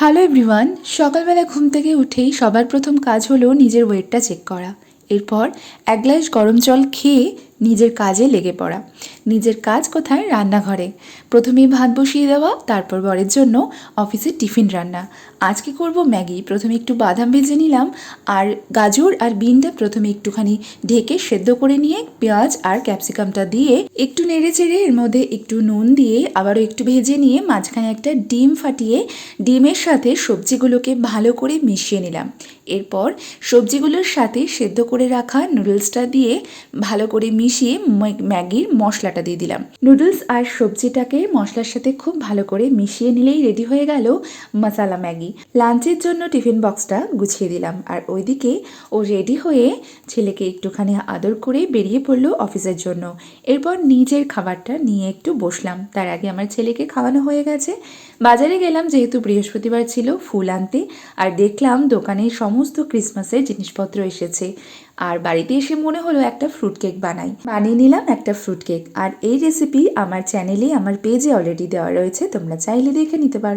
Hello everyone. সকালবেলা ঘুম থেকে উঠেই সবার প্রথম কাজ হলো নিজের ওয়েটটা চেক করা। এরপর এক গ্লাস গরম জল খেয়ে নিজের কাজে লেগে পড়া। নিজের কাজ কোথায়? রান্নাঘরে। প্রথমেই ভাত বসিয়ে দেওয়া, তারপর বরের জন্য অফিসের টিফিন রান্না। আজকে করব ম্যাগি। প্রথমে একটু বাদাম ভেজে নিলাম, আর গাজর আর বিনটা প্রথমে একটুখানি ঢেকে সেদ্ধ করে নিয়ে পেঁয়াজ আর ক্যাপসিকামটা দিয়ে একটু নেড়ে চেড়ে এর মধ্যে একটু নুন দিয়ে আবারও একটু ভেজে নিয়ে মাঝখানে একটা ডিম ফাটিয়ে ডিমের সাথে সবজিগুলোকে ভালো করে মিশিয়ে নিলাম। এরপর সবজিগুলোর সাথে সেদ্ধ করে রাখা নুডলসটা দিয়ে ভালো করে মিশিয়ে ম্যাগির মশলাটা দিয়ে দিলাম। নুডলস আর সবজিটাকে মশলার সাথে খুব ভালো করে মিশিয়ে নিলেই রেডি হয়ে গেল মশালা ম্যাগি। লাঞ্চের জন্য টিফিন বক্সটা গুছিয়ে দিলাম, আর ওইদিকে ও রেডি হয়ে ছেলেকে একটুখানি আদর করে বেরিয়ে পড়লো অফিসের জন্য। এরপর নিজের খাবারটা নিয়ে একটু বসলাম। তার আগে আমার ছেলেকে খাওয়ানো হয়ে গেছে। বাজারে গেলাম যেহেতু বৃহস্পতিবার ছিল, ফুল আনতে, আর দেখলাম দোকানে সমস্ত ক্রিসমাসের জিনিসপত্র এসেছে। আর বাড়িতে এসে মনে হলো একটা ফ্রুট কেক বানিয়ে নিলাম একটা ফ্রুট কেক। আর এই রেসিপি আমার চ্যানেলে, আমার পেজে অলরেডি দেওয়া রয়েছে, তোমরা চাইলে দেখে নিতে পারো।